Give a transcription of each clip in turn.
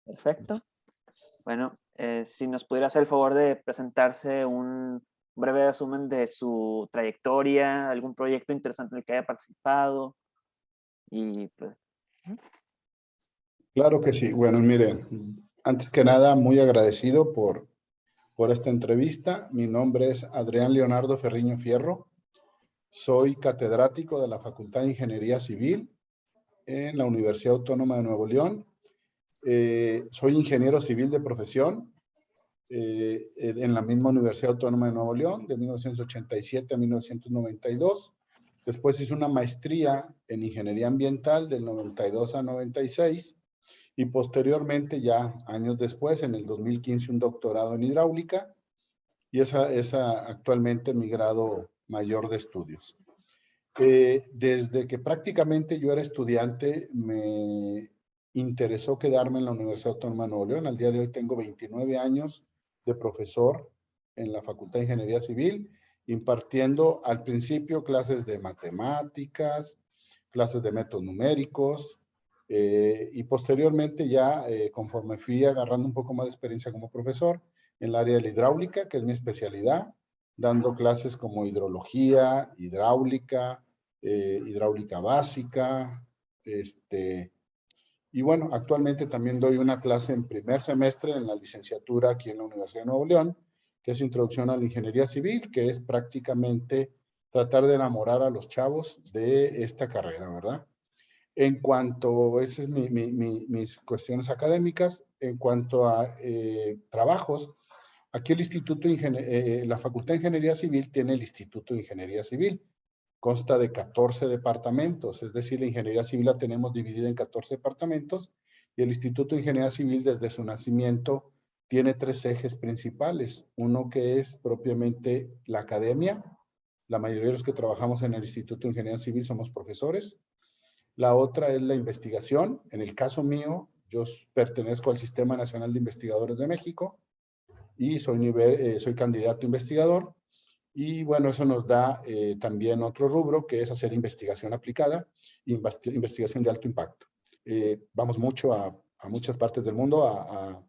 Perfecto. Bueno, si nos pudiera hacer el favor de presentarse un breve resumen de su trayectoria, algún proyecto interesante en el que haya participado y pues, ujú, Claro que sí. Bueno, miren, antes que nada, muy agradecido por esta entrevista. Mi nombre es Adrián Leonardo Ferriño Fierro. Soy catedrático de la Facultad de Ingeniería Civil en la Universidad Autónoma de Nuevo León. Soy ingeniero civil de profesión en la misma Universidad Autónoma de Nuevo León, de 1987 a 1992. Después hice una maestría en ingeniería ambiental del 92 a 96 y posteriormente, ya años después, en el 2015, un doctorado en hidráulica y esa es actualmente mi grado mayor de estudios. Desde que prácticamente yo era estudiante, me interesó quedarme en la Universidad Autónoma de Nuevo León. Al día de hoy tengo 29 años de profesor en la Facultad de Ingeniería Civil, impartiendo al principio clases de matemáticas, clases de métodos numéricos, y posteriormente ya, conforme fui agarrando un poco más de experiencia como profesor en el área de la hidráulica, que es mi especialidad, dando clases como hidrología, hidráulica, hidráulica básica, y bueno, actualmente también doy una clase en primer semestre en la licenciatura aquí en la Universidad de Nuevo León, que es Introducción a la Ingeniería Civil, que es prácticamente tratar de enamorar a los chavos de esta carrera, ¿verdad? En cuanto, esas es mis cuestiones académicas, en cuanto a trabajos, aquí el la Facultad de Ingeniería Civil tiene el Instituto de Ingeniería Civil. Consta de 14 departamentos, es decir, la ingeniería civil la tenemos dividida en 14 departamentos y el Instituto de Ingeniería Civil desde su nacimiento tiene tres ejes principales. Uno que es propiamente la academia. La mayoría de los que trabajamos en el Instituto de Ingeniería Civil somos profesores. La otra es la investigación. En el caso mío, yo pertenezco al Sistema Nacional de Investigadores de México y soy candidato investigador. Y bueno, eso nos da también otro rubro, que es hacer investigación aplicada, investigación de alto impacto. Vamos mucho a muchas partes del mundo a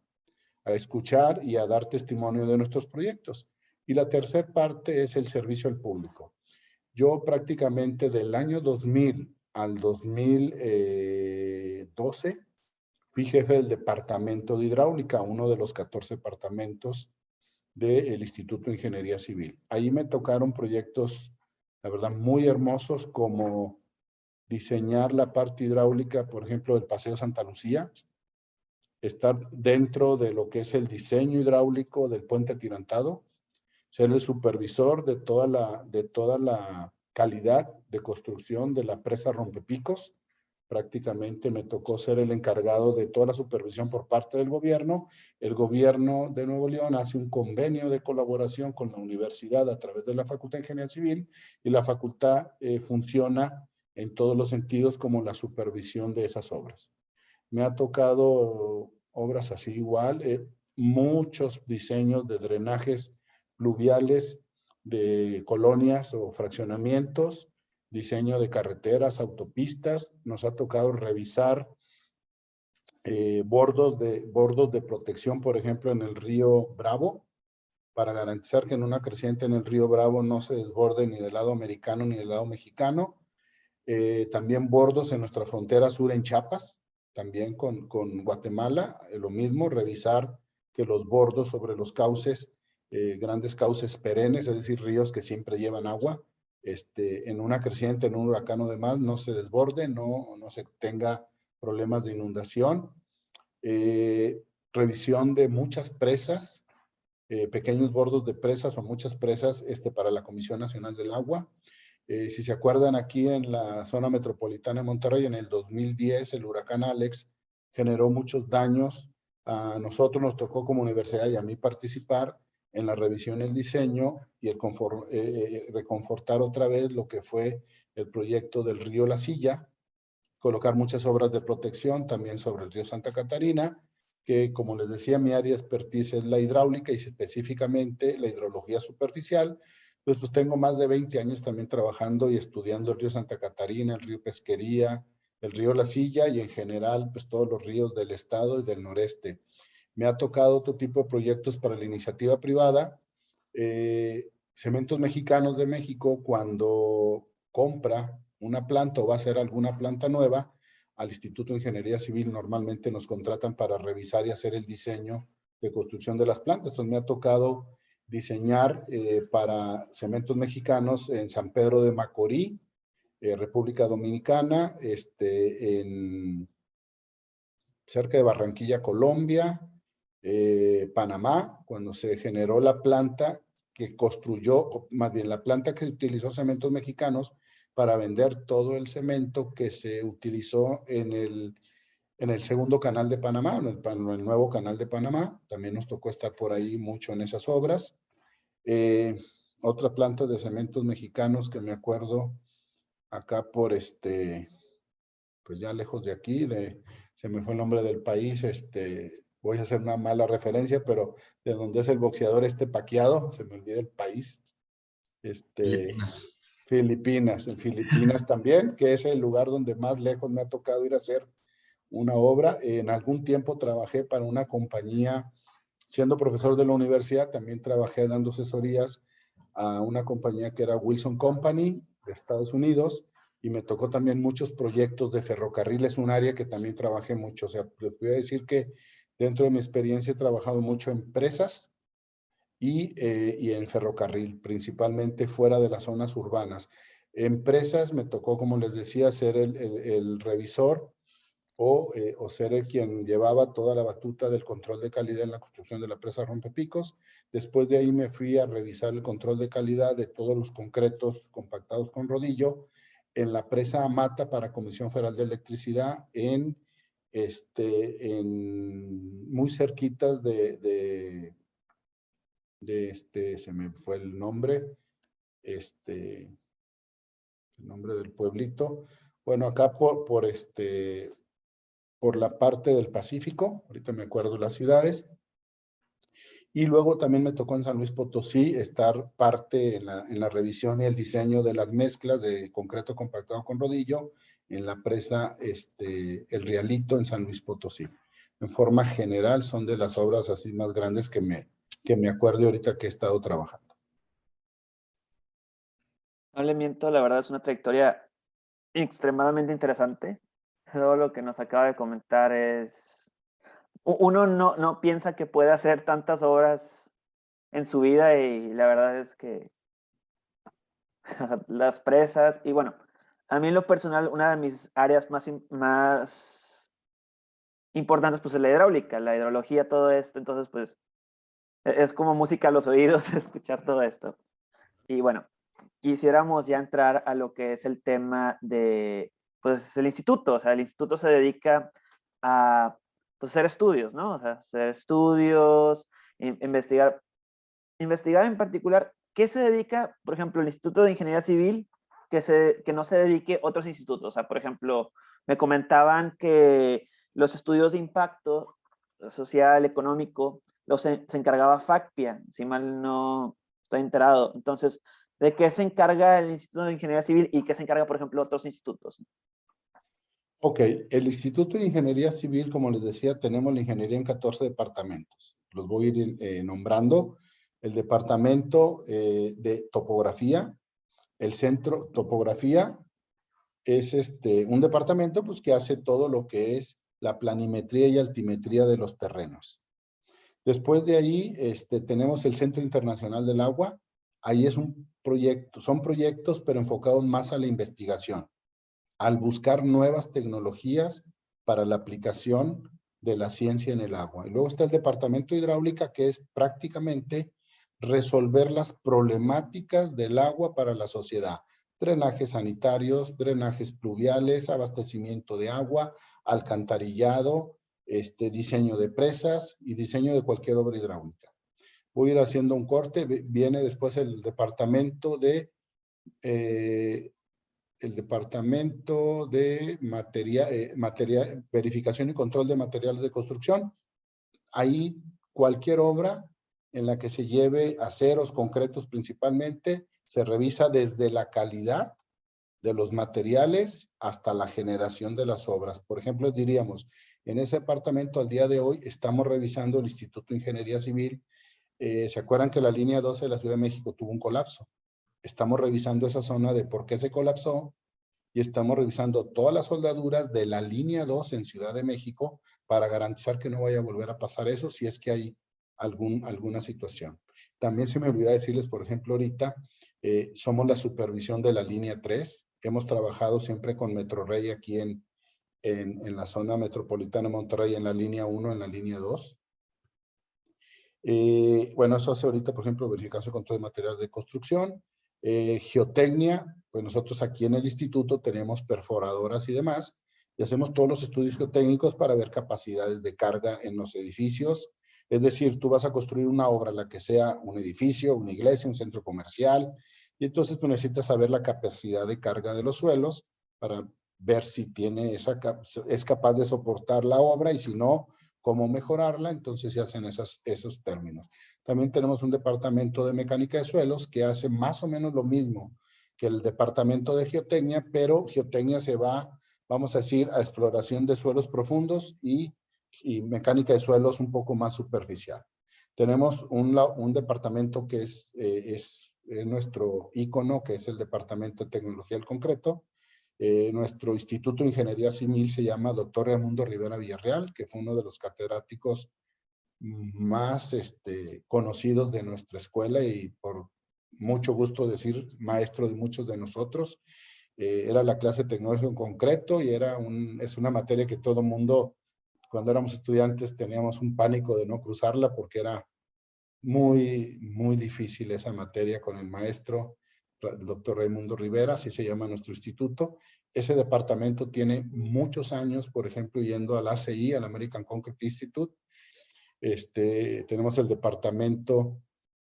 escuchar y a dar testimonio de nuestros proyectos. Y la tercera parte es el servicio al público. Yo prácticamente del año 2000 al 2012 fui jefe del departamento de hidráulica, uno de los 14 departamentos del Instituto de Ingeniería Civil. Ahí me tocaron proyectos, la verdad, muy hermosos, como diseñar la parte hidráulica, por ejemplo, del Paseo Santa Lucía, estar dentro de lo que es el diseño hidráulico del puente atirantado, ser el supervisor de toda la calidad de construcción de la presa Rompepicos. Prácticamente me tocó ser el encargado de toda la supervisión por parte del gobierno. El gobierno de Nuevo León hace un convenio de colaboración con la universidad a través de la Facultad de Ingeniería Civil y la facultad funciona en todos los sentidos como la supervisión de esas obras. Me ha tocado obras así igual, muchos diseños de drenajes pluviales de colonias o fraccionamientos, diseño de carreteras, autopistas. Nos ha tocado revisar bordos de protección, por ejemplo, en el río Bravo, para garantizar que en una creciente en el río Bravo no se desborde ni del lado americano ni del lado mexicano. También bordos en nuestra frontera sur en Chiapas, también con Guatemala, lo mismo, revisar que los bordos sobre los cauces, grandes cauces perennes, es decir, ríos que siempre llevan agua, en una creciente, en un huracán o demás, no se desborde, no se tenga problemas de inundación. Revisión de muchas presas, pequeños bordos de presas o muchas presas para la Comisión Nacional del Agua. Si se acuerdan, aquí en la zona metropolitana de Monterrey, en el 2010, el huracán Alex generó muchos daños. A nosotros nos tocó como universidad y a mí participar en la revisión, el diseño y reconfortar otra vez lo que fue el proyecto del río La Silla, colocar muchas obras de protección también sobre el río Santa Catarina, que como les decía, mi área de expertise es la hidráulica y específicamente la hidrología superficial. Pues tengo más de 20 años también trabajando y estudiando el río Santa Catarina, el río Pesquería, el río La Silla y en general pues todos los ríos del estado y del noreste. Me ha tocado otro tipo de proyectos para la iniciativa privada. Cementos Mexicanos de México, cuando compra una planta o va a hacer alguna planta nueva, al Instituto de Ingeniería Civil normalmente nos contratan para revisar y hacer el diseño de construcción de las plantas. Entonces me ha tocado diseñar para Cementos Mexicanos en San Pedro de Macorís, República Dominicana, cerca de Barranquilla, Colombia, Panamá, cuando se generó la planta que construyó, o más bien la planta que utilizó Cementos Mexicanos para vender todo el cemento que se utilizó en el segundo canal de Panamá, en el nuevo canal de Panamá. También nos tocó estar por ahí mucho en esas obras. Otra planta de Cementos Mexicanos que me acuerdo acá por pues ya lejos de aquí, se me fue el nombre del país, voy a hacer una mala referencia, pero de donde es el boxeador Pacquiao, se me olvida el país, Filipinas. Filipinas, en Filipinas también, que es el lugar donde más lejos me ha tocado ir a hacer una obra. En algún tiempo trabajé para una compañía, siendo profesor de la universidad, también trabajé dando asesorías a una compañía que era Wilson Company de Estados Unidos, y me tocó también muchos proyectos de ferrocarriles, un área que también trabajé mucho. O sea, les voy a decir que dentro de mi experiencia he trabajado mucho en empresas y en ferrocarril, principalmente fuera de las zonas urbanas. Empresas me tocó, como les decía, ser el revisor o ser el quien llevaba toda la batuta del control de calidad en la construcción de la presa Rompepicos. Después de ahí me fui a revisar el control de calidad de todos los concretos compactados con rodillo en la presa Amata para Comisión Federal de Electricidad muy cerquitas se me fue el nombre, el nombre del pueblito. Bueno, acá por la parte del Pacífico, ahorita me acuerdo las ciudades, y luego también me tocó en San Luis Potosí estar parte en la revisión y el diseño de las mezclas de concreto compactado con rodillo en la presa El Rialito en San Luis Potosí. En forma general son de las obras así más grandes que me acuerdo ahorita que he estado trabajando. No le miento, la verdad es una trayectoria extremadamente interesante. Todo lo que nos acaba de comentar es... Uno no piensa que puede hacer tantas obras en su vida y la verdad es que las presas y bueno, a mí en lo personal una de mis áreas más importantes pues es la hidráulica, la hidrología, todo esto, entonces pues es como música a los oídos escuchar todo esto. Y bueno, quisiéramos ya entrar a lo que es el tema de, pues, el instituto. O sea, el instituto se dedica a, pues, hacer estudios, ¿no? O sea, hacer estudios, investigar. Investigar en particular, ¿qué se dedica, por ejemplo, el Instituto de Ingeniería Civil, que no se dedique a otros institutos? O sea, por ejemplo, me comentaban que los estudios de impacto social, económico, se encargaba FACPIA, si mal no estoy enterado. Entonces, ¿de qué se encarga el Instituto de Ingeniería Civil y qué se encarga, por ejemplo, otros institutos? Ok, el Instituto de Ingeniería Civil, como les decía, tenemos la ingeniería en 14 departamentos. Los voy a ir nombrando. El departamento de topografía, el centro topografía, es un departamento pues, que hace todo lo que es la planimetría y altimetría de los terrenos. Después de ahí tenemos el Centro Internacional del Agua. Ahí es un proyecto, son proyectos pero enfocados más a la investigación, al buscar nuevas tecnologías para la aplicación de la ciencia en el agua. Y luego está el Departamento de Hidráulica, que es prácticamente resolver las problemáticas del agua para la sociedad. Drenajes sanitarios, drenajes pluviales, abastecimiento de agua, alcantarillado, diseño de presas y diseño de cualquier obra hidráulica. Voy a ir haciendo un corte. Viene después el departamento de verificación y control de materiales de construcción. Ahí cualquier obra en la que se lleve aceros, concretos principalmente, se revisa desde la calidad de los materiales hasta la generación de las obras. Por ejemplo, diríamos, en ese departamento al día de hoy estamos revisando el Instituto de Ingeniería Civil. ¿Se acuerdan que la línea 12 de la Ciudad de México tuvo un colapso? Estamos revisando esa zona de por qué se colapsó y estamos revisando todas las soldaduras de la línea 2 en Ciudad de México para garantizar que no vaya a volver a pasar eso si es que hay alguna situación. También se me olvidó decirles, por ejemplo, ahorita somos la supervisión de la línea 3. Hemos trabajado siempre con Metrorrey aquí en la zona metropolitana de Monterrey, en la línea 1, en la línea 2. Bueno, eso hace ahorita, por ejemplo, verificación de control de materiales de construcción. Geotecnia, pues nosotros aquí en el instituto tenemos perforadoras y demás, y hacemos todos los estudios geotécnicos para ver capacidades de carga en los edificios. Es decir, tú vas a construir una obra, la que sea un edificio, una iglesia, un centro comercial, y entonces tú necesitas saber la capacidad de carga de los suelos para ver si tiene es capaz de soportar la obra, y si no, cómo mejorarla. Entonces se hacen esos términos. También tenemos un departamento de mecánica de suelos que hace más o menos lo mismo que el departamento de geotecnia, pero geotecnia se va, vamos a decir, a exploración de suelos profundos y mecánica de suelos un poco más superficial. Tenemos un departamento que es nuestro ícono, que es el Departamento de Tecnología del Concreto. Nuestro Instituto de Ingeniería Civil se llama Dr. Raimundo Rivera Villarreal, que fue uno de los catedráticos más conocidos de nuestra escuela y por mucho gusto decir maestro de muchos de nosotros. Era la clase de tecnología en concreto y es una materia que todo mundo, cuando éramos estudiantes, teníamos un pánico de no cruzarla porque era muy, muy difícil esa materia con el maestro, el doctor Raimundo Rivera, así se llama nuestro instituto. Ese departamento tiene muchos años, por ejemplo, yendo al ACI, al American Concrete Institute. Tenemos el departamento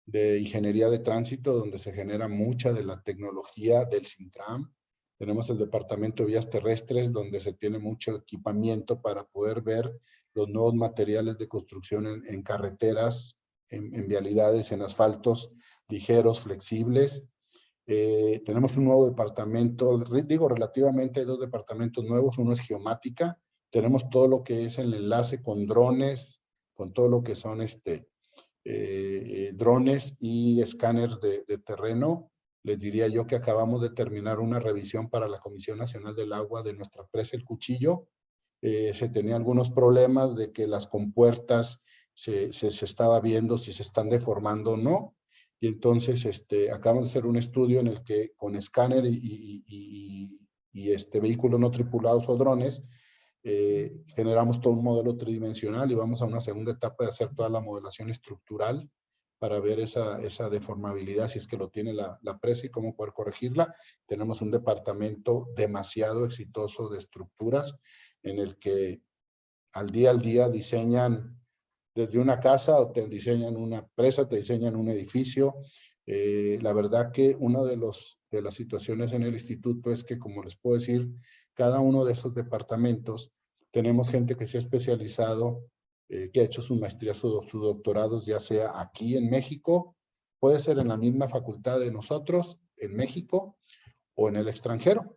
de ingeniería de tránsito, donde se genera mucha de la tecnología del Sintram. Tenemos el departamento de vías terrestres, donde se tiene mucho equipamiento para poder ver los nuevos materiales de construcción en carreteras, en vialidades, en asfaltos ligeros, flexibles. Tenemos un nuevo departamento, digo relativamente hay dos departamentos nuevos, uno es geomática, tenemos todo lo que es el enlace con drones, con todo lo que son drones y escáneres de terreno. Les diría yo que acabamos de terminar una revisión para la Comisión Nacional del Agua de nuestra presa El Cuchillo. Se tenía algunos problemas de que las compuertas se estaba viendo si se están deformando o no. Y entonces acabamos de hacer un estudio en el que con escáner y vehículos no tripulados o drones, generamos todo un modelo tridimensional y vamos a una segunda etapa de hacer toda la modelación estructural para ver esa deformabilidad, si es que lo tiene la presa y cómo poder corregirla. Tenemos un departamento demasiado exitoso de estructuras en el que al día diseñan desde una casa, o te diseñan una presa, te diseñan un edificio. La verdad que una de las situaciones en el instituto es que, como les puedo decir, cada uno de esos departamentos tenemos gente que se ha especializado, que ha hecho su maestría, sus doctorados, ya sea aquí en México, puede ser en la misma facultad de nosotros, en México, o en el extranjero.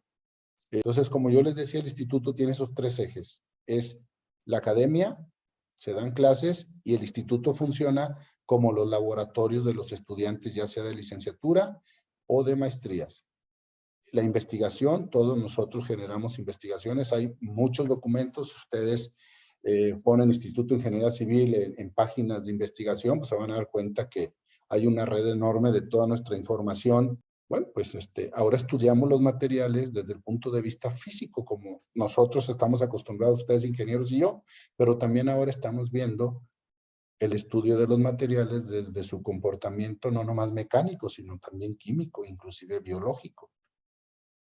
Entonces, como yo les decía, el instituto tiene esos tres ejes. Es la academia, se dan clases, y el instituto funciona como los laboratorios de los estudiantes, ya sea de licenciatura o de maestrías. La investigación, todos nosotros generamos investigaciones, hay muchos documentos, ustedes ponen Instituto de Ingeniería Civil en páginas de investigación, pues se van a dar cuenta que hay una red enorme de toda nuestra información. Bueno, pues ahora estudiamos los materiales desde el punto de vista físico, como nosotros estamos acostumbrados, ustedes ingenieros y yo, pero también ahora estamos viendo el estudio de los materiales desde su comportamiento, no nomás mecánico, sino también químico, inclusive biológico.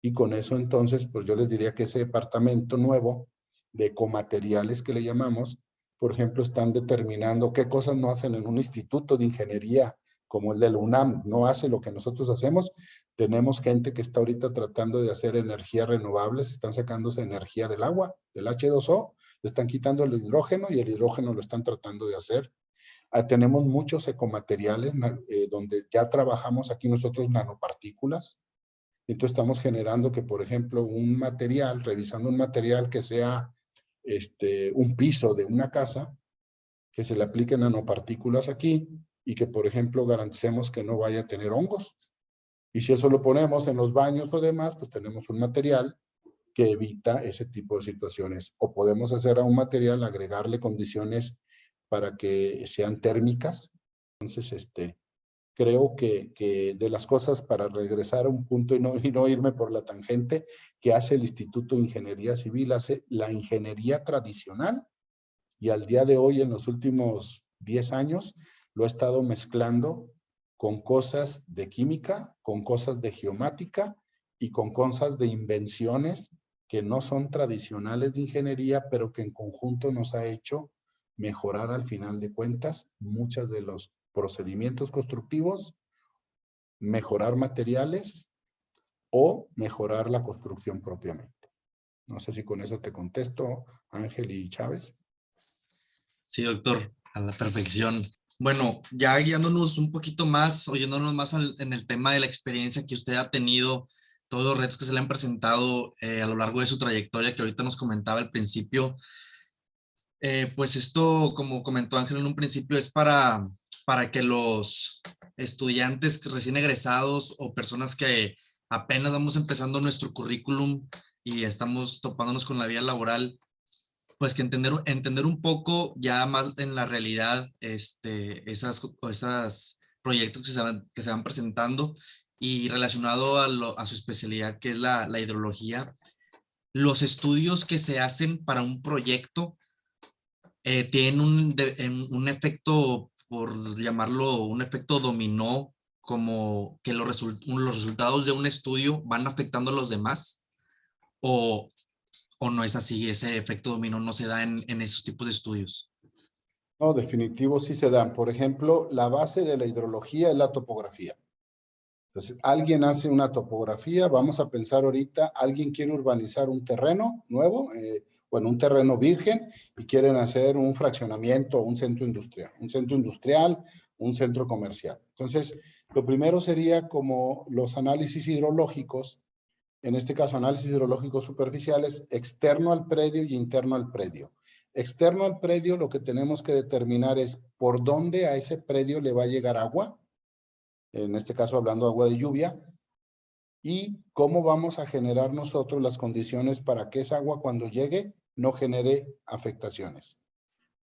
Y con eso entonces, pues yo les diría que ese departamento nuevo de ecomateriales que le llamamos, por ejemplo, están determinando qué cosas no hacen en un instituto de ingeniería como el de la UNAM, no hace lo que nosotros hacemos. Tenemos gente que está ahorita tratando de hacer energías renovables, están sacándose energía del agua, del H2O, le están quitando el hidrógeno y el hidrógeno lo están tratando de hacer. Tenemos muchos ecomateriales donde ya trabajamos aquí nosotros nanopartículas. Entonces estamos generando que, por ejemplo, un material, revisando un material que sea un piso de una casa, que se le apliquen nanopartículas aquí y que, por ejemplo, garanticemos que no vaya a tener hongos. Y si eso lo ponemos en los baños o demás, pues tenemos un material que evita ese tipo de situaciones. O podemos hacer a un material, agregarle condiciones para que sean térmicas. Entonces, creo que de las cosas, para regresar a un punto y no irme por la tangente, que hace el Instituto de Ingeniería Civil, hace la ingeniería tradicional, y al día de hoy, en los últimos 10 años, lo he estado mezclando con cosas de química, con cosas de geomática y con cosas de invenciones que no son tradicionales de ingeniería, pero que en conjunto nos ha hecho mejorar, al final de cuentas, muchos de los procedimientos constructivos, mejorar materiales o mejorar la construcción propiamente. No sé si con eso te contesto, Ángel y Chávez. Sí, doctor, a la perfección. Bueno, ya guiándonos un poquito más, oyéndonos más en el tema de la experiencia que usted ha tenido, todos los retos que se le han presentado a lo largo de su trayectoria, que ahorita nos comentaba al principio, pues esto, como comentó Ángel en un principio, es para que los estudiantes recién egresados o personas que apenas vamos empezando nuestro currículum y estamos topándonos con la vida laboral, pues que entender un poco ya más en la realidad esas proyectos que se van presentando y relacionado a su especialidad, que es la hidrología. Los estudios que se hacen para un proyecto tienen un efecto, por llamarlo, un efecto dominó, como que los resultados de un estudio van afectando a los demás, o, o no es así, ese efecto dominó no se da en esos tipos de estudios. No, definitivo sí se dan. Por ejemplo, la base de la hidrología es la topografía. Entonces, alguien hace una topografía, vamos a pensar ahorita, alguien quiere urbanizar un terreno nuevo, bueno, un terreno virgen, y quieren hacer un fraccionamiento, un centro industrial, un centro comercial. Entonces, lo primero sería como los análisis hidrológicos, en este caso análisis hidrológicos superficiales, externo al predio y interno al predio. Externo al predio, lo que tenemos que determinar es por dónde a ese predio le va a llegar agua, en este caso hablando de agua de lluvia, y cómo vamos a generar nosotros las condiciones para que esa agua, cuando llegue, no genere afectaciones.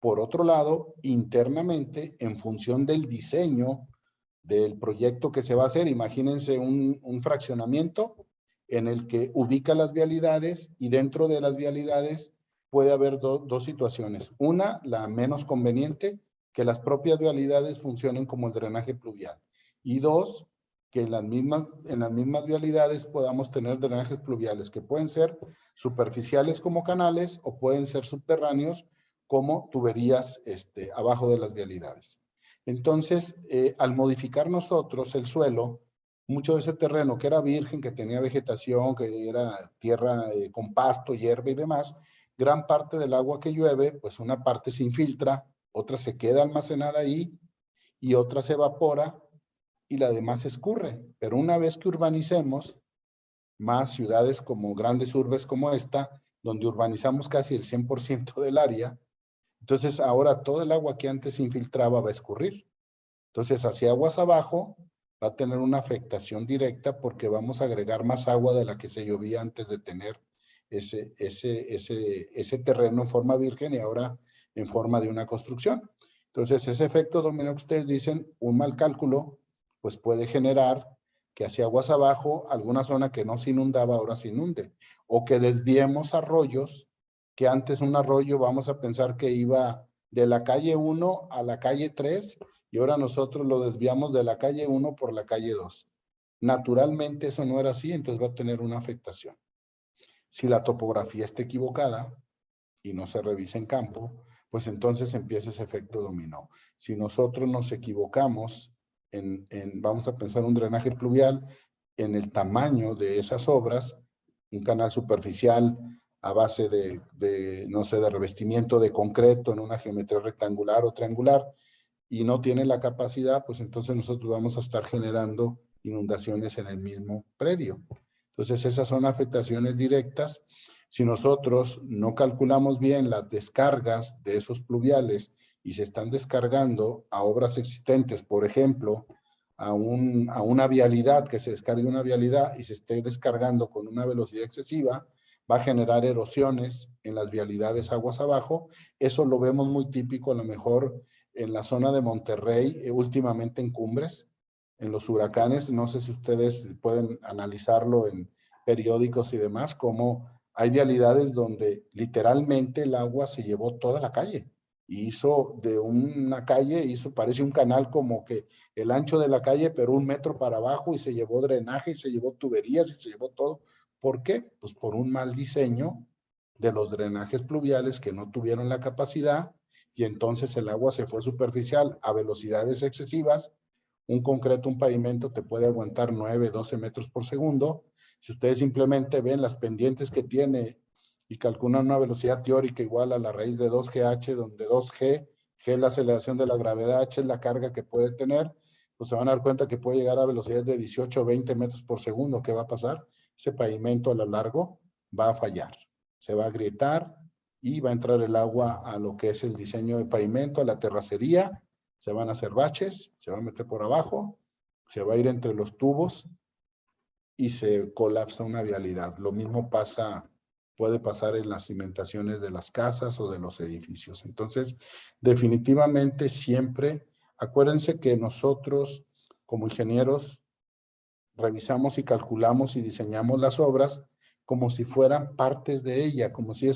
Por otro lado, internamente, en función del diseño del proyecto que se va a hacer, imagínense un fraccionamiento en el que ubica las vialidades, y dentro de las vialidades puede haber dos situaciones. Una, la menos conveniente, que las propias vialidades funcionen como el drenaje pluvial. Y dos, que en las mismas vialidades podamos tener drenajes pluviales que pueden ser superficiales como canales o pueden ser subterráneos como tuberías abajo de las vialidades. Entonces, al modificar nosotros el suelo, mucho de ese terreno que era virgen, que tenía vegetación, que era tierra con pasto, hierba y demás, gran parte del agua que llueve, pues una parte se infiltra, otra se queda almacenada ahí y otra se evapora y la demás se escurre. Pero una vez que urbanicemos más ciudades como grandes urbes como esta, donde urbanizamos casi el 100% del área, entonces ahora todo el agua que antes se infiltraba va a escurrir. Entonces, hacia aguas abajo va a tener una afectación directa porque vamos a agregar más agua de la que se llovía antes de tener ese terreno en forma virgen y ahora en forma de una construcción. Entonces, ese efecto dominó que ustedes dicen, un mal cálculo, pues puede generar que hacia aguas abajo, alguna zona que no se inundaba ahora se inunde, o que desviemos arroyos, que antes un arroyo vamos a pensar que iba de la calle 1 a la calle 3, y ahora nosotros lo desviamos de la calle 1 por la calle 2. Naturalmente eso no era así, entonces va a tener una afectación. Si la topografía está equivocada y no se revisa en campo, pues entonces empieza ese efecto dominó. Si nosotros nos equivocamos vamos a pensar un drenaje pluvial, en el tamaño de esas obras, un canal superficial a base no sé, de revestimiento de concreto en una geometría rectangular o triangular, y no tiene la capacidad, pues entonces nosotros vamos a estar generando inundaciones en el mismo predio. Entonces, esas son afectaciones directas. Si nosotros no calculamos bien las descargas de esos pluviales y se están descargando a obras existentes, por ejemplo, a una vialidad, que se descargue una vialidad y se esté descargando con una velocidad excesiva, va a generar erosiones en las vialidades aguas abajo. Eso lo vemos muy típico a lo mejor en la zona de Monterrey, últimamente en Cumbres, en los huracanes. No sé si ustedes pueden analizarlo en periódicos y demás, como hay vialidades donde literalmente el agua se llevó toda la calle y hizo de una calle, parece un canal como que el ancho de la calle, pero 1 metro para abajo, y se llevó drenaje, y se llevó tuberías, y se llevó todo. ¿Por qué? Pues por un mal diseño de los drenajes pluviales que no tuvieron la capacidad, y entonces el agua se fue superficial a velocidades excesivas. Un concreto, un pavimento te puede aguantar 9, 12 metros por segundo. Si ustedes simplemente ven las pendientes que tiene y calculan una velocidad teórica igual a la raíz de 2GH, donde 2G, G es la aceleración de la gravedad, H es la carga que puede tener, pues se van a dar cuenta que puede llegar a velocidades de 18 o 20 metros por segundo. ¿Qué va a pasar? Ese pavimento a lo largo va a fallar, se va a agrietar y va a entrar el agua a lo que es el diseño de pavimento, a la terracería. Se van a hacer baches, se va a meter por abajo, se va a ir entre los tubos y se colapsa una vialidad. Lo mismo puede pasar en las cimentaciones de las casas o de los edificios. Entonces, definitivamente siempre, acuérdense que nosotros como ingenieros revisamos y calculamos y diseñamos las obras como si fueran partes de ella, como si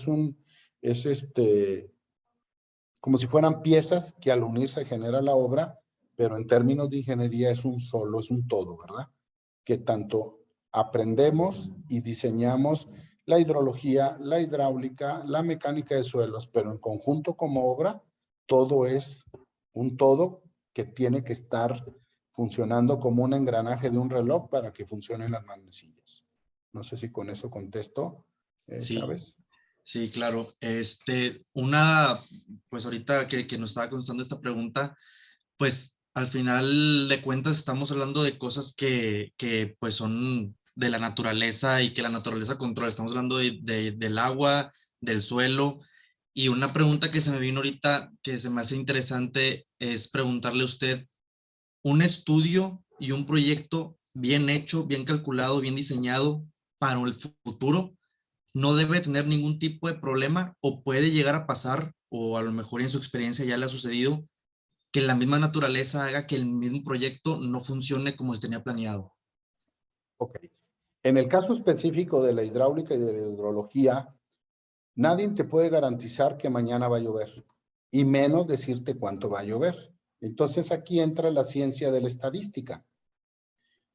como si fueran piezas que al unirse genera la obra, pero en términos de ingeniería es un solo, es un todo, ¿verdad? Que tanto aprendemos y diseñamos la hidrología, la hidráulica, la mecánica de suelos, pero en conjunto como obra, todo es un todo que tiene que estar funcionando como un engranaje de un reloj para que funcionen las manecillas. No sé si con eso contesto, Sí, Chávez. sí, claro. Pues ahorita que nos estaba contestando esta pregunta, pues al final de cuentas estamos hablando de cosas que pues son de la naturaleza y que la naturaleza controla. Estamos hablando del agua, del suelo. Y una pregunta que se me vino ahorita, que se me hace interesante, es preguntarle a usted, un estudio y un proyecto bien hecho, bien calculado, bien diseñado para el futuro, no debe tener ningún tipo de problema o puede llegar a pasar, o a lo mejor en su experiencia ya le ha sucedido, que la misma naturaleza haga que el mismo proyecto no funcione como se tenía planeado. Ok. En el caso específico de la hidráulica y de la hidrología, nadie te puede garantizar que mañana va a llover, y menos decirte cuánto va a llover. Entonces aquí entra la ciencia de la estadística.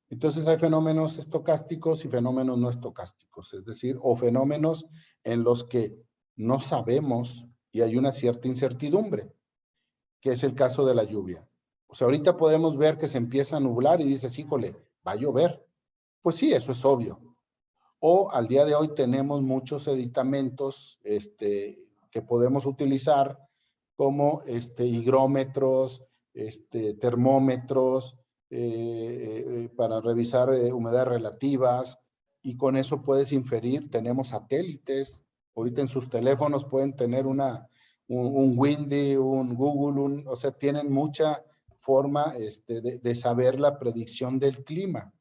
Entonces hay fenómenos estocásticos y fenómenos no estocásticos, es decir, o fenómenos en los que no sabemos y hay una cierta incertidumbre, que es el caso de la lluvia. O sea, ahorita podemos ver que se empieza a nublar y dices, híjole, va a llover. Pues sí, eso es obvio. O al día de hoy tenemos muchos aditamentos que podemos utilizar como higrómetros, termómetros, para revisar humedades relativas, y con eso puedes inferir. Tenemos satélites, ahorita en sus teléfonos pueden tener un Windy, un Google, o sea, tienen mucha forma de saber la predicción del clima.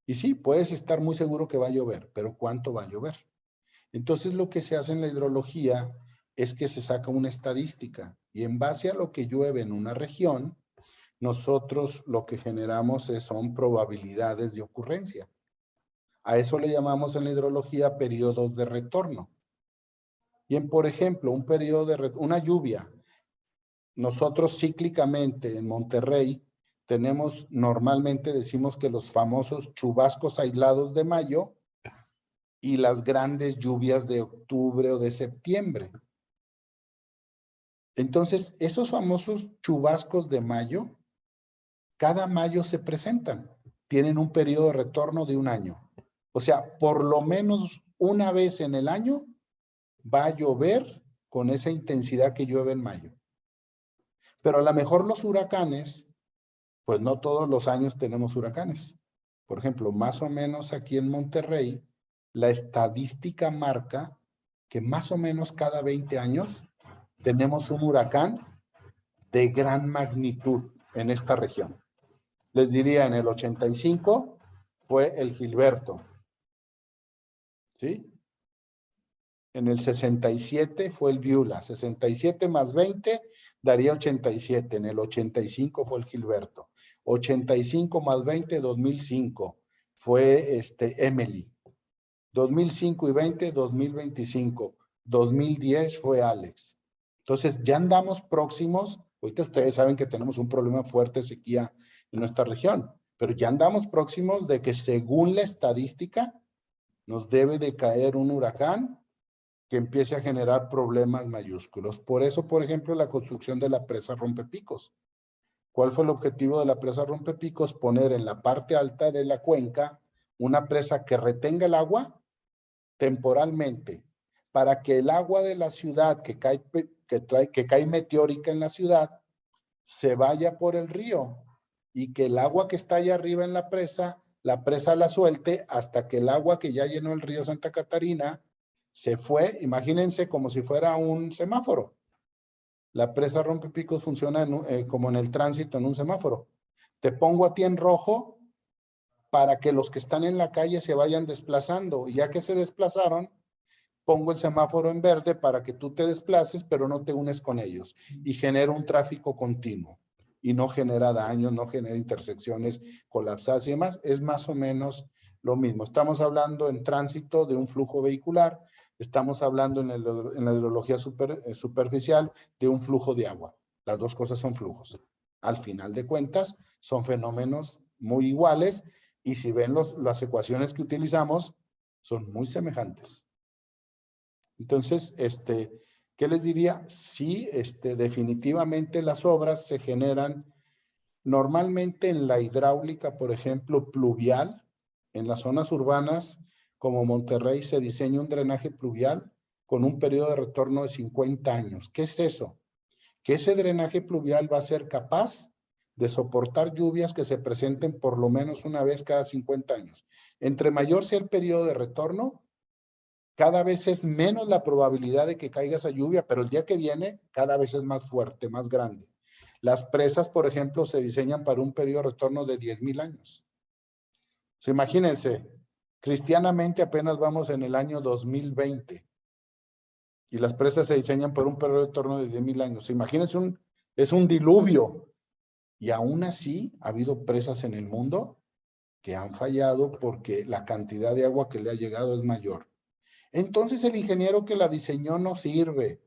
Y sí, puedes estar muy seguro que va a llover, pero ¿cuánto va a llover? Entonces lo que se hace en la hidrología es que se saca una estadística, y en base a lo que llueve en una región, nosotros lo que generamos son probabilidades de ocurrencia. A eso le llamamos en la hidrología periodos de retorno. Y por ejemplo, una lluvia, nosotros cíclicamente en Monterrey normalmente decimos que los famosos chubascos aislados de mayo y las grandes lluvias de octubre o de septiembre. Entonces, esos famosos chubascos de mayo, cada mayo se presentan, tienen un periodo de retorno de 1 año. O sea, por lo menos una vez en el año va a llover con esa intensidad que llueve en mayo. Pero a lo mejor los huracanes, pues no todos los años tenemos huracanes. Por ejemplo, más o menos aquí en Monterrey, la estadística marca que más o menos cada 20 años tenemos un huracán de gran magnitud en esta región. Les diría, en el 85 fue el Gilberto, ¿sí? En el 67 fue el Viula, 67 más 20 daría 87, en el 85 fue el Gilberto, 85 más 20, 2005, fue Emily, 2005 y 20, 2025, 2010 fue Alex. Entonces ya andamos próximos, ahorita ustedes saben que tenemos un problema fuerte de sequía en nuestra región, pero ya andamos próximos de que según la estadística nos debe de caer un huracán que empiece a generar problemas mayúsculos. Por eso, por ejemplo, la construcción de la presa Rompepicos. ¿Cuál fue el objetivo de la presa Rompepicos? Poner en la parte alta de la cuenca una presa que retenga el agua temporalmente, para que el agua de la ciudad que cae meteórica en la ciudad se vaya por el río y que el agua que está allá arriba en la presa la suelte hasta que el agua que ya llenó el río Santa Catarina se fue. Imagínense como si fuera un semáforo. La presa Rompepicos funciona como en el tránsito en un semáforo. Te pongo a ti en rojo para que los que están en la calle se vayan desplazando. Y ya que se desplazaron, pongo el semáforo en verde para que tú te desplaces, pero no te unes con ellos. Y genera un tráfico continuo. Y no genera daños, no genera intersecciones colapsadas y demás. Es más o menos lo mismo. Estamos hablando en tránsito de un flujo vehicular. Estamos hablando en la hidrología superficial de un flujo de agua. Las dos cosas son flujos. Al final de cuentas, son fenómenos muy iguales y si ven las ecuaciones que utilizamos, son muy semejantes. Entonces, ¿qué les diría? Sí, definitivamente las obras se generan normalmente en la hidráulica, por ejemplo, pluvial. En las zonas urbanas, como Monterrey, se diseña un drenaje pluvial con un periodo de retorno de 50 años. ¿Qué es eso? Que ese drenaje pluvial va a ser capaz de soportar lluvias que se presenten por lo menos una vez cada 50 años. Entre mayor sea el periodo de retorno, cada vez es menos la probabilidad de que caiga esa lluvia, pero el día que viene cada vez es más fuerte, más grande. Las presas, por ejemplo, se diseñan para un periodo de retorno de 10,000 años. O sea, imagínense, cristianamente apenas vamos en el año 2020 y las presas se diseñan por un periodo de retorno de 10,000 años. Imagínense, es un diluvio. Y aún así ha habido presas en el mundo que han fallado porque la cantidad de agua que le ha llegado es mayor. Entonces el ingeniero que la diseñó no sirve.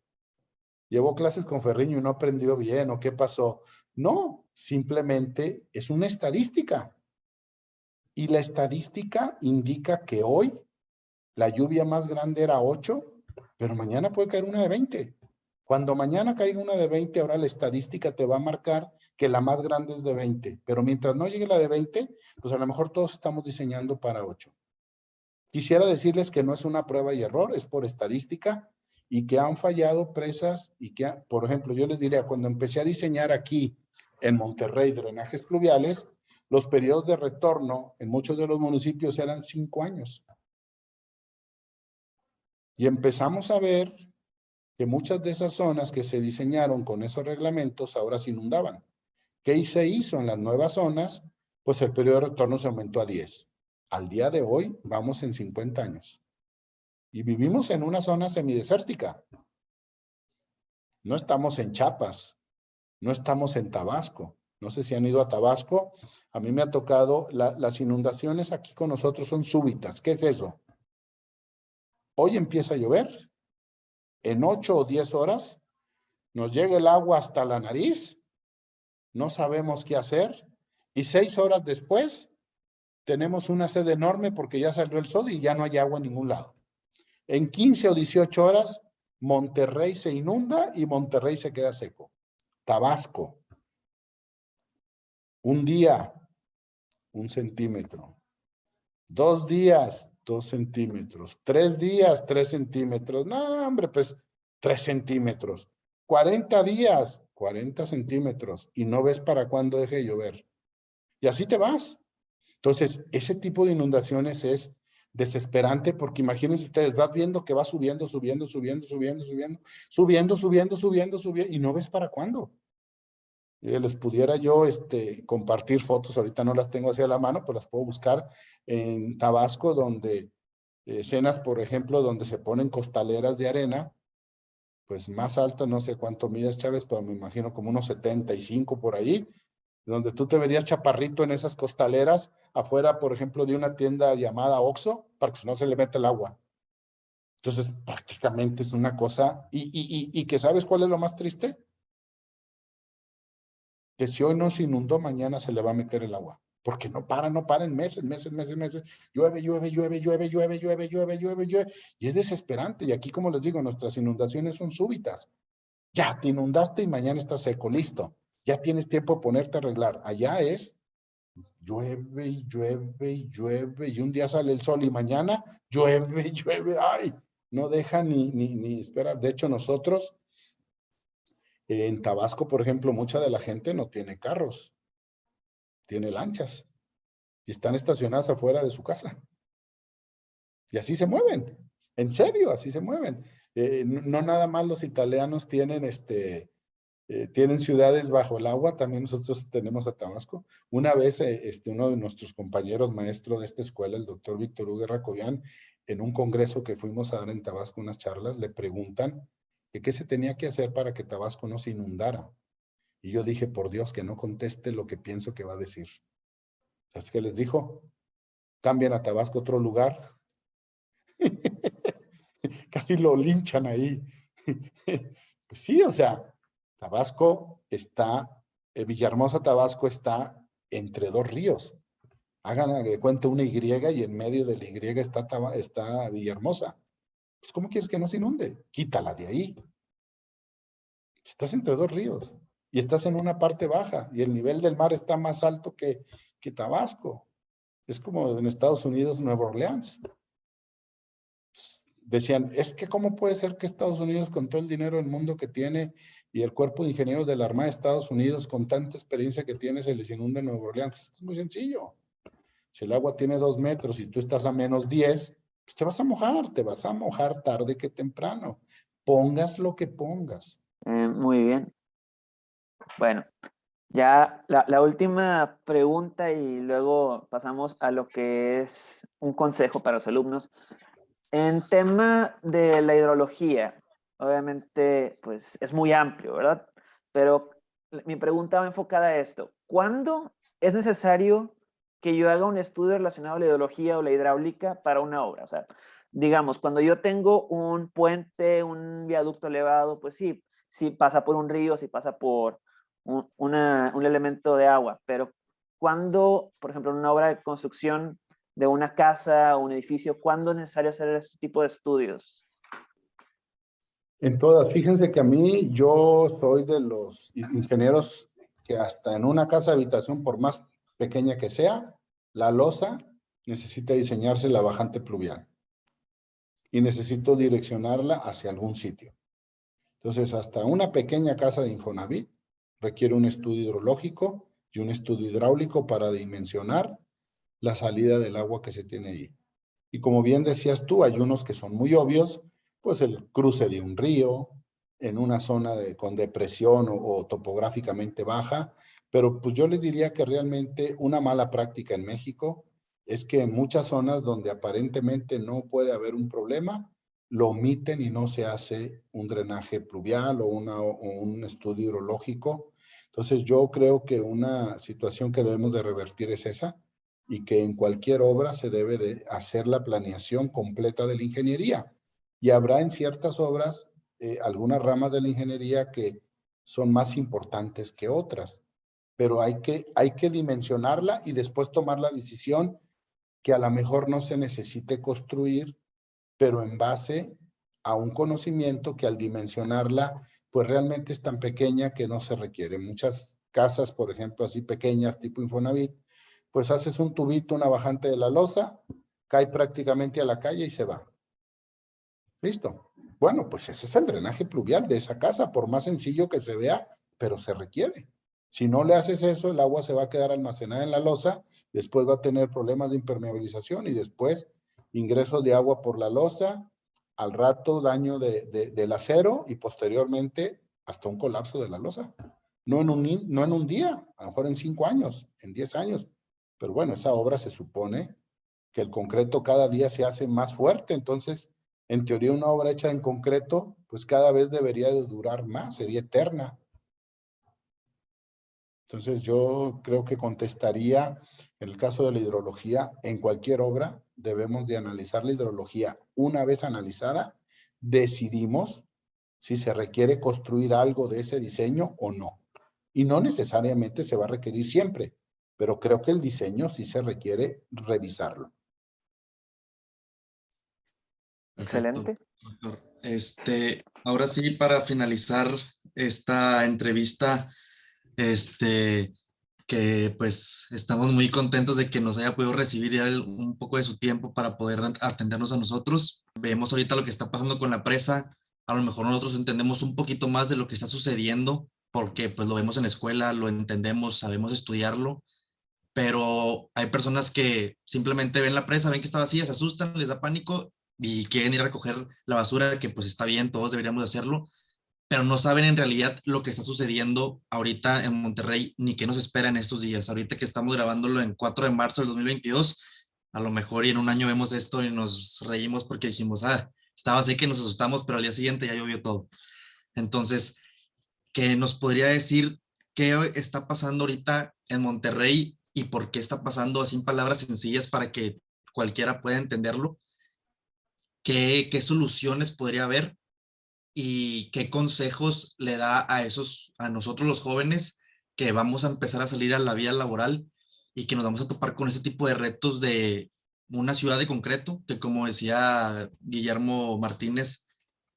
Llevó clases con Ferriño y no aprendió bien, ¿o qué pasó? No, simplemente es una estadística. Y la estadística indica que hoy la lluvia más grande era 8, pero mañana puede caer una de 20. Cuando mañana caiga una de 20, ahora la estadística te va a marcar que la más grande es de 20. Pero mientras no llegue la de 20, pues a lo mejor todos estamos diseñando para 8. Quisiera decirles que no es una prueba y error, es por estadística y que han fallado presas y que, por ejemplo, yo les diría, cuando empecé a diseñar aquí en Monterrey drenajes pluviales, los periodos de retorno en muchos de los municipios eran 5 años. Y empezamos a ver que muchas de esas zonas que se diseñaron con esos reglamentos ahora se inundaban. ¿Qué se hizo en las nuevas zonas? Pues el periodo de retorno se aumentó a 10. Al día de hoy vamos en 50 años. Y vivimos en una zona semidesértica. No estamos en Chiapas, no estamos en Tabasco. No sé si han ido a Tabasco. A mí me ha tocado, las inundaciones aquí con nosotros son súbitas. ¿Qué es eso? Hoy empieza a llover. En 8 o 10 horas nos llega el agua hasta la nariz. No sabemos qué hacer. Y 6 horas después tenemos una sed enorme porque ya salió el sol y ya no hay agua en ningún lado. En 15 o 18 horas, Monterrey se inunda y Monterrey se queda seco. Tabasco. Un día, 1 centímetro. 2 días, 2 centímetros. 3 días, 3 centímetros. No, hombre, pues 3 centímetros. 40 días, 40 centímetros. Y no ves para cuándo deje de llover. Y así te vas. Entonces, ese tipo de inundaciones es desesperante porque imagínense ustedes, vas viendo que va subiendo, subiendo, subiendo, subiendo, subiendo, subiendo, subiendo, subiendo, subiendo, y no ves para cuándo. Les pudiera yo compartir fotos, ahorita no las tengo hacia la mano, pero las puedo buscar en Tabasco, donde escenas, por ejemplo, donde se ponen costaleras de arena, pues más altas, no sé cuánto mides, Chávez, pero me imagino como unos 75 por ahí, donde tú te verías chaparrito en esas costaleras, afuera, por ejemplo, de una tienda llamada Oxxo, para que no se le meta el agua. Entonces, prácticamente es una cosa, y que ¿sabes cuál es lo más triste? Que si hoy no se inundó, mañana se le va a meter el agua. Porque no para, no para en meses, meses, meses, meses. Llueve, llueve, llueve, llueve, llueve, llueve, llueve, llueve, llueve. Y es desesperante. Y aquí, como les digo, nuestras inundaciones son súbitas. Ya, te inundaste y mañana está seco, listo. Ya tienes tiempo de ponerte a arreglar. Allá es llueve y llueve y llueve. Y un día sale el sol y mañana llueve y llueve. Ay, no deja ni esperar. De hecho, nosotros en Tabasco, por ejemplo, mucha de la gente no tiene carros, tiene lanchas y están estacionadas afuera de su casa. Y así se mueven. En serio, así se mueven. No nada más los italianos tienen, tienen ciudades bajo el agua, también nosotros tenemos a Tabasco. Una vez, uno de nuestros compañeros maestros de esta escuela, el doctor Víctor Hugo Racoyán, en un congreso que fuimos a dar en Tabasco, unas charlas, le preguntan que qué se tenía que hacer para que Tabasco no se inundara. Y yo dije, por Dios, que no conteste lo que pienso que va a decir. ¿Sabes qué les dijo? Cambian a Tabasco a otro lugar. Casi lo linchan ahí. Pues sí, o sea, Tabasco está, Villahermosa, Tabasco está entre dos ríos. Hagan de cuenta una Y y en medio de la Y está Villahermosa. Pues, ¿cómo quieres que no se inunde? Quítala de ahí. Estás entre dos ríos y estás en una parte baja y el nivel del mar está más alto que Tabasco. Es como en Estados Unidos, Nueva Orleans. Decían, es que cómo puede ser que Estados Unidos, con todo el dinero del mundo que tiene y el cuerpo de ingenieros de la Armada de Estados Unidos, con tanta experiencia que tiene, se les inunde en Nueva Orleans. Es muy sencillo. Si el agua tiene 2 metros y tú estás a -10, pues te vas a mojar tarde que temprano. Pongas lo que pongas. Muy bien. Bueno, ya la última pregunta y luego pasamos a lo que es un consejo para los alumnos. En tema de la hidrología, obviamente, pues es muy amplio, ¿verdad? Pero mi pregunta va enfocada a esto. ¿Cuándo es necesario que yo haga un estudio relacionado a la hidrología o la hidráulica para una obra? O sea, digamos, cuando yo tengo un puente, un viaducto elevado, pues sí, sí pasa por un río, sí pasa por un elemento de agua, pero cuando, por ejemplo, en una obra de construcción de una casa o un edificio, ¿cuándo es necesario hacer ese tipo de estudios? En todas, fíjense que a mí yo soy de los ingenieros que hasta en una casa de habitación, por más pequeña que sea, la losa necesita diseñarse la bajante pluvial y necesito direccionarla hacia algún sitio. Entonces, hasta una pequeña casa de Infonavit requiere un estudio hidrológico y un estudio hidráulico para dimensionar la salida del agua que se tiene ahí. Y como bien decías tú, hay unos que son muy obvios, pues el cruce de un río en una zona con depresión o topográficamente baja, pero pues yo les diría que realmente una mala práctica en México es que en muchas zonas donde aparentemente no puede haber un problema, lo omiten y no se hace un drenaje pluvial o un estudio hidrológico. Entonces yo creo que una situación que debemos de revertir es esa, y que en cualquier obra se debe de hacer la planeación completa de la ingeniería. Y habrá en ciertas obras algunas ramas de la ingeniería que son más importantes que otras, pero hay que dimensionarla y después tomar la decisión que a lo mejor no se necesite construir, pero en base a un conocimiento que al dimensionarla, pues realmente es tan pequeña que no se requiere. Muchas casas, por ejemplo, así pequeñas, tipo Infonavit, pues haces un tubito, una bajante de la losa, cae prácticamente a la calle y se va. Listo. Bueno, pues ese es el drenaje pluvial de esa casa, por más sencillo que se vea, pero se requiere. Si no le haces eso, el agua se va a quedar almacenada en la losa, después va a tener problemas de impermeabilización y después ingresos de agua por la losa, al rato daño del acero y posteriormente hasta un colapso de la losa. No en un día, a lo mejor en 5 años, en 10 años. Pero bueno, esa obra se supone que el concreto cada día se hace más fuerte, entonces, en teoría, una obra hecha en concreto, pues cada vez debería de durar más, sería eterna. Entonces, yo creo que contestaría, en el caso de la hidrología, en cualquier obra debemos de analizar la hidrología. Una vez analizada, decidimos si se requiere construir algo de ese diseño o no. Y no necesariamente se va a requerir siempre, pero creo que el diseño sí se requiere revisarlo. Perfecto, Excelente. doctor. Ahora sí, para finalizar esta entrevista, que pues estamos muy contentos de que nos haya podido recibir ya un poco de su tiempo para poder atendernos a nosotros. Vemos ahorita lo que está pasando con la presa. A lo mejor nosotros entendemos un poquito más de lo que está sucediendo porque pues lo vemos en la escuela, lo entendemos, sabemos estudiarlo, pero hay personas que simplemente ven la presa, ven que está vacía, se asustan, les da pánico y quieren ir a recoger la basura, que pues está bien, todos deberíamos hacerlo, pero no saben en realidad lo que está sucediendo ahorita en Monterrey ni qué nos espera en estos días. Ahorita que estamos grabándolo en 4 de marzo del 2022, a lo mejor y en un año vemos esto y nos reímos porque dijimos, estaba así que nos asustamos, pero al día siguiente ya llovió todo. Entonces, ¿qué nos podría decir qué está pasando ahorita en Monterrey y por qué está pasando así en palabras sencillas para que cualquiera pueda entenderlo? ¿Qué soluciones podría haber? ¿Y qué consejos le da a nosotros los jóvenes que vamos a empezar a salir a la vida laboral y que nos vamos a topar con ese tipo de retos de una ciudad de concreto, que como decía Guillermo Martínez,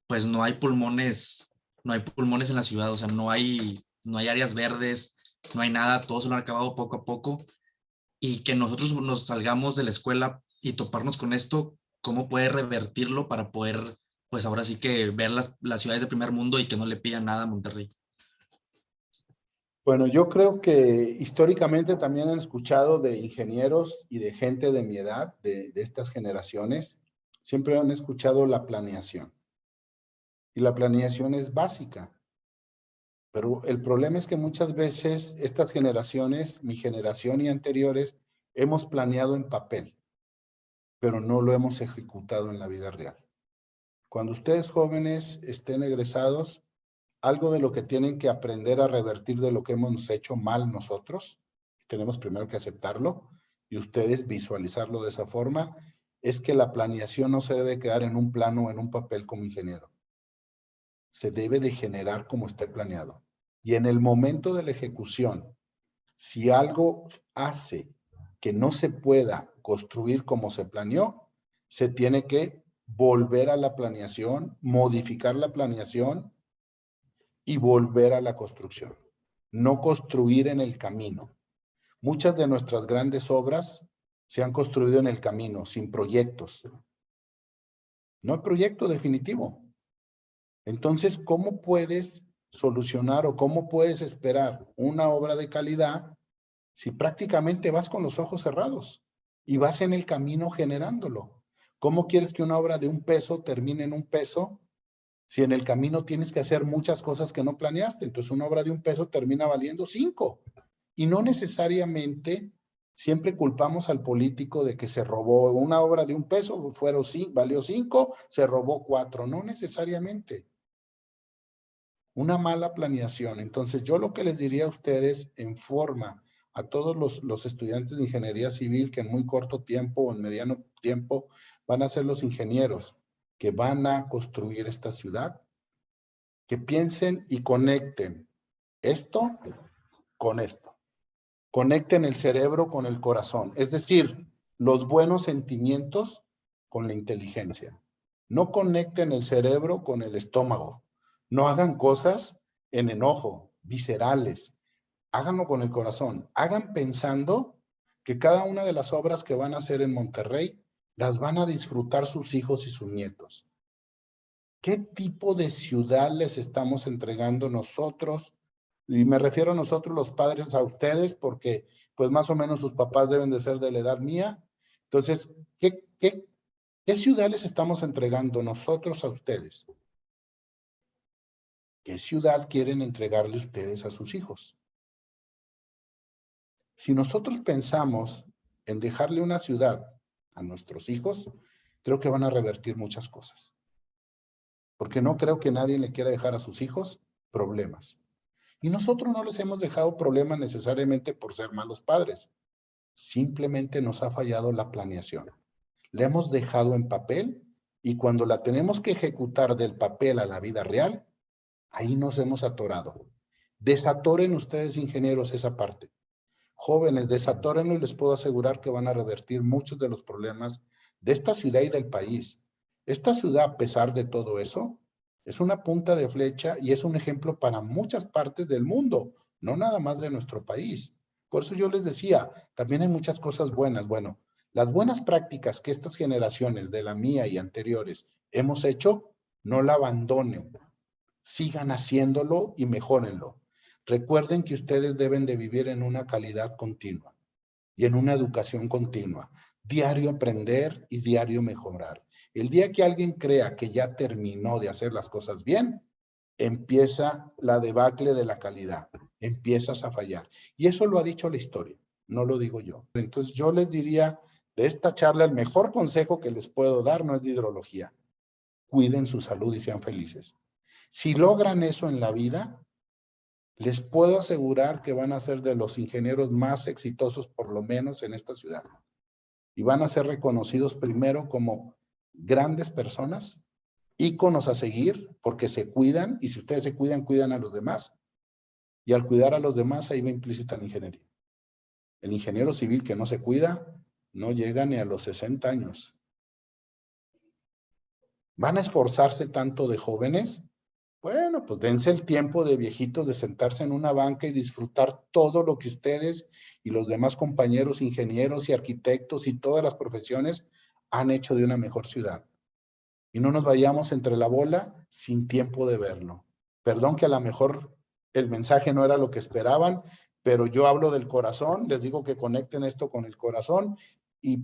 pues no hay pulmones en la ciudad, o sea, no hay áreas verdes, no hay nada, todo se lo han acabado poco a poco, y que nosotros nos salgamos de la escuela y toparnos con esto, cómo puede revertirlo para poder, pues ahora sí que ver las ciudades de primer mundo y que no le pillan nada a Monterrey. Bueno, yo creo que históricamente también han escuchado de ingenieros y de gente de mi edad, de estas generaciones, siempre han escuchado la planeación. Y la planeación es básica. Pero el problema es que muchas veces estas generaciones, mi generación y anteriores, hemos planeado en papel, pero no lo hemos ejecutado en la vida real. Cuando ustedes jóvenes estén egresados, algo de lo que tienen que aprender a revertir de lo que hemos hecho mal nosotros, tenemos primero que aceptarlo y ustedes visualizarlo de esa forma, es que la planeación no se debe quedar en un plano o en un papel como ingeniero. Se debe de generar como esté planeado. Y en el momento de la ejecución, si algo hace que no se pueda construir como se planeó, se tiene que volver a la planeación, modificar la planeación y volver a la construcción. No construir en el camino. Muchas de nuestras grandes obras se han construido en el camino, sin proyectos. No hay proyecto definitivo. Entonces, ¿cómo puedes solucionar o cómo puedes esperar una obra de calidad si prácticamente vas con los ojos cerrados y vas en el camino generándolo? ¿Cómo quieres que una obra de $1 termine en $1 si en el camino tienes que hacer muchas cosas que no planeaste? Entonces una obra de $1 termina valiendo 5. Y no necesariamente siempre culpamos al político de que se robó una obra de $1, valió 5, se robó 4. No necesariamente. Una mala planeación. Entonces yo lo que les diría a ustedes en forma a todos los estudiantes de ingeniería civil que en muy corto tiempo o en mediano tiempo van a ser los ingenieros que van a construir esta ciudad, que piensen y conecten esto con esto. Conecten el cerebro con el corazón, es decir, los buenos sentimientos con la inteligencia. No conecten el cerebro con el estómago. No hagan cosas en enojo, viscerales. Háganlo con el corazón. Hagan pensando que cada una de las obras que van a hacer en Monterrey las van a disfrutar sus hijos y sus nietos. ¿Qué tipo de ciudad les estamos entregando nosotros Y me refiero a nosotros los padres, a ustedes, porque pues más o menos sus papás deben de ser de la edad mía. Entonces, ¿qué ciudad les estamos entregando nosotros a ustedes? ¿Qué ciudad quieren entregarle ustedes a sus hijos? Si nosotros pensamos en dejarle una ciudad a nuestros hijos, creo que van a revertir muchas cosas. Porque no creo que nadie le quiera dejar a sus hijos problemas. Y nosotros no les hemos dejado problemas necesariamente por ser malos padres. Simplemente nos ha fallado la planeación. La hemos dejado en papel y cuando la tenemos que ejecutar del papel a la vida real, ahí nos hemos atorado. Desatoren ustedes, ingenieros, esa parte. Jóvenes, desatórenlo y les puedo asegurar que van a revertir muchos de los problemas de esta ciudad y del país. Esta ciudad, a pesar de todo eso, es una punta de flecha y es un ejemplo para muchas partes del mundo, no nada más de nuestro país. Por eso yo les decía, también hay muchas cosas buenas. Bueno, las buenas prácticas que estas generaciones de la mía y anteriores hemos hecho, no la abandonen. Sigan haciéndolo y mejórenlo. Recuerden que ustedes deben de vivir en una calidad continua y en una educación continua. Diario aprender y diario mejorar. El día que alguien crea que ya terminó de hacer las cosas bien, empieza la debacle de la calidad. Empiezas a fallar. Y eso lo ha dicho la historia, no lo digo yo. Entonces yo les diría de esta charla, el mejor consejo que les puedo dar no es de hidrología. Cuiden su salud y sean felices. Si logran eso en la vida, les puedo asegurar que van a ser de los ingenieros más exitosos, por lo menos en esta ciudad. Y van a ser reconocidos primero como grandes personas, íconos a seguir, porque se cuidan, y si ustedes se cuidan, cuidan a los demás. Y al cuidar a los demás, ahí va implícita la ingeniería. El ingeniero civil que no se cuida, no llega ni a los 60 años. ¿Van a esforzarse tanto de jóvenes? Bueno, pues dense el tiempo de viejitos de sentarse en una banca y disfrutar todo lo que ustedes y los demás compañeros ingenieros y arquitectos y todas las profesiones han hecho de una mejor ciudad. Y no nos vayamos entre la bola sin tiempo de verlo. Perdón que a lo mejor el mensaje no era lo que esperaban, pero yo hablo del corazón, les digo que conecten esto con el corazón y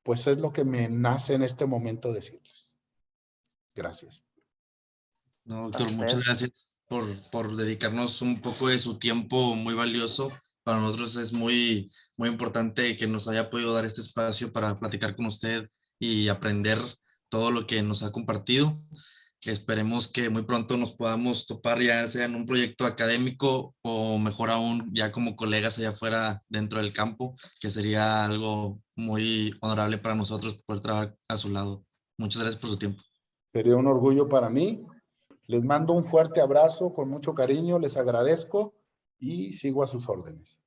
pues es lo que me nace en este momento decirles. Gracias. No, doctor, muchas gracias por dedicarnos un poco de su tiempo muy valioso. Para nosotros es muy, muy importante que nos haya podido dar este espacio para platicar con usted y aprender todo lo que nos ha compartido. Esperemos que muy pronto nos podamos topar ya sea en un proyecto académico o mejor aún ya como colegas allá afuera dentro del campo, que sería algo muy honorable para nosotros poder trabajar a su lado. Muchas gracias por su tiempo. Sería un orgullo para mí. Les mando un fuerte abrazo con mucho cariño, les agradezco y sigo a sus órdenes.